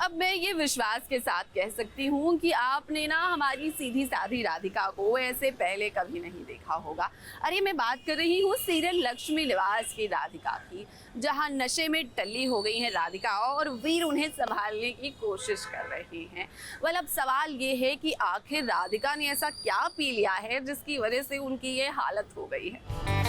अब मैं ये विश्वास के साथ कह सकती हूँ कि आपने ना हमारी सीधी साधी राधिका को ऐसे पहले कभी नहीं देखा होगा। अरे मैं बात कर रही हूँ सीरियल लक्ष्मी निवास की राधिका की, जहाँ नशे में टल्ली हो गई है राधिका और वीर उन्हें संभालने की कोशिश कर रहे हैं। वेल, अब सवाल ये है कि आखिर राधिका ने ऐसा क्या पी लिया है जिसकी वजह से उनकी ये हालत हो गई है।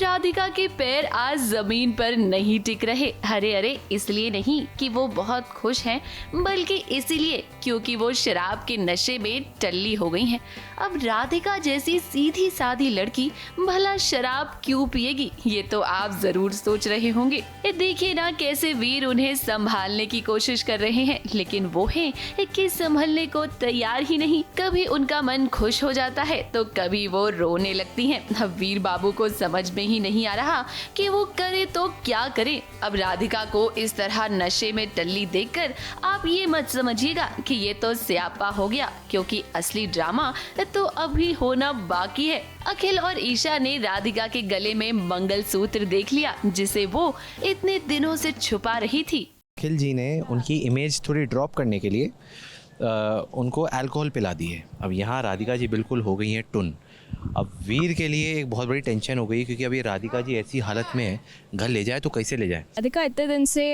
राधिका के पैर आज जमीन पर नहीं टिक रहे। अरे अरे, इसलिए नहीं कि वो बहुत खुश हैं, बल्कि इसीलिए क्योंकि वो शराब के नशे में टल्ली हो गई हैं। अब राधिका जैसी सीधी सादी लड़की भला शराब क्यों पिएगी, ये तो आप जरूर सोच रहे होंगे। देखिए ना कैसे वीर उन्हें संभालने की कोशिश कर रहे हैं, लेकिन वो हैं कि संभलने को तैयार ही नहीं। कभी उनका मन खुश हो जाता है तो कभी वो रोने लगती हैं। अब वीर बाबू को समझ में ही नहीं आ रहा कि वो करे तो क्या करे। अब राधिका को इस तरह नशे में टल्ली देखकर आप ये मत समझिएगा कि ये तो स्यापा हो गया, क्योंकि असली ड्रामा तो अभी होना बाकी है। अखिल और ईशा ने राधिका के गले में मंगलसूत्र देख लिया, जिसे वो इतने दिनों से छुपा रही थी। अखिल जी ने उनकी इमेज थोड़ी ड्रॉप करने के लिए उनको अल्कोहल पिला दी है। अब यहाँ राधिका जी बिल्कुल हो गई हैं टुन। अब वीर के लिए एक बहुत बड़ी टेंशन हो गई, क्योंकि अभी राधिका जी ऐसी हालत में है, घर ले जाए तो कैसे ले जाए। राधिका इतने दिन से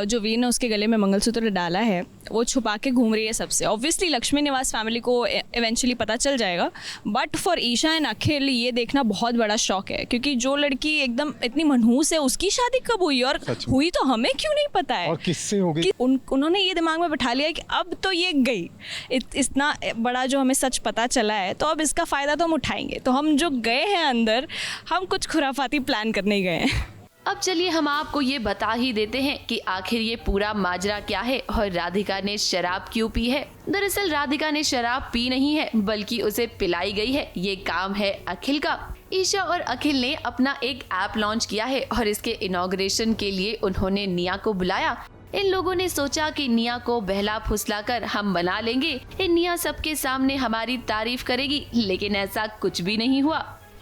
जो वीर ने उसके गले में मंगलसूत्र डाला है वो छुपा के घूम रही है सबसे। ऑब्वियसली लक्ष्मी निवास फैमिली को इवेंचुअली पता चल जाएगा, बट फॉर ईशा एंड अखिल ये देखना बहुत बड़ा शौक है, क्योंकि जो लड़की एकदम इतनी मनहूस है उसकी शादी कब हुई और हुई तो हमें क्यों नहीं पता है, और किससे हो गई। उन्होंने ये दिमाग में बैठा लिया कि अब तो ये गई, इतना बड़ा जो हमें सच पता चला है तो अब इसका फ़ायदा तो हम उठाएंगे। तो हम जो गए हैं अंदर, हम कुछ खुराफाती प्लान करने गए हैं। अब चलिए हम आपको ये बता ही देते हैं कि आखिर ये पूरा माजरा क्या है और राधिका ने शराब क्यों पी है। दरअसल राधिका ने शराब पी नहीं है, बल्कि उसे पिलाई गई है। ये काम है अखिल का। ईशा और अखिल ने अपना एक ऐप लॉन्च किया है और इसके इनॉग्रेशन के लिए उन्होंने निया को बुलाया। इन लोगों ने सोचा कि निया को बहला फुसला कर हम बना लेंगे, निया सबके सामने हमारी तारीफ करेगी, लेकिन ऐसा कुछ भी नहीं हुआ।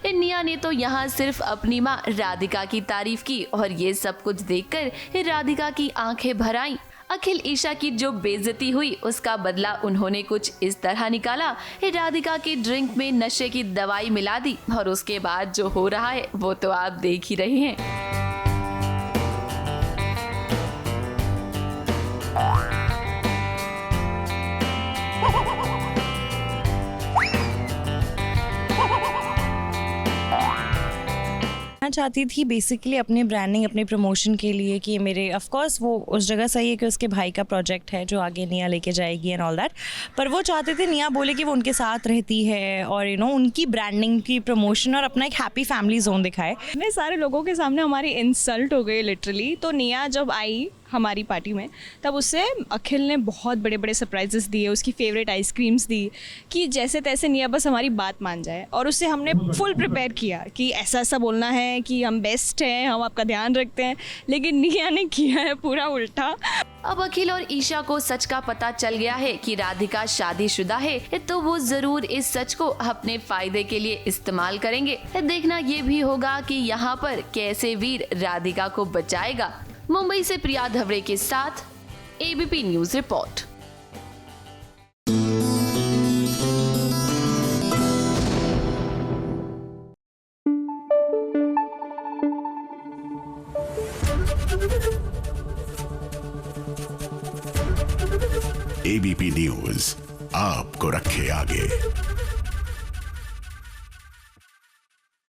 निया ने तो यहाँ सिर्फ अपनी माँ राधिका की तारीफ की और ये सब कुछ देखकर राधिका की आंखें भर आईं। अखिल ईशा की जो बेइज्जती हुई उसका बदला उन्होंने कुछ इस तरह निकाला, राधिका की ड्रिंक में नशे की दवाई मिला दी और उसके बाद जो हो रहा है वो तो आप देख ही रहे हैं। चाहती थी बेसिकली अपने ब्रांडिंग, अपने प्रमोशन के लिए कि मेरे ऑफ कोर्स वो उस जगह सही है कि उसके भाई का प्रोजेक्ट है जो आगे निया लेके जाएगी एंड ऑल दैट, पर वो चाहते थे निया बोले कि वो उनके साथ रहती है और यू नो उनकी ब्रांडिंग की प्रमोशन और अपना एक हैप्पी फैमिली जोन दिखाए। इतने सारे लोगों के सामने हमारी इंसल्ट हो गई लिटरली। तो निया जब आई हमारी पार्टी में तब उससे अखिल ने बहुत बड़े बड़े सरप्राइजेस दिए, उसकी फेवरेट आइसक्रीम्स दी कि जैसे तैसे निया बस हमारी बात मान जाए। और उससे हमने फुल प्रिपेयर किया कि ऐसा ऐसा बोलना है कि हम बेस्ट हैं, हम आपका ध्यान रखते हैं, लेकिन निया ने किया है पूरा उल्टा। अब अखिल और ईशा को सच का पता चल गया है कि राधिका शादीशुदा है, तो वो जरूर इस सच को अपने फायदे के लिए इस्तेमाल करेंगे। देखना ये भी होगा कि यहाँ पर कैसे वीर राधिका को बचाएगा। मुंबई से प्रिया धवरे के साथ ABP news report. ABP news आपको रखे आगे।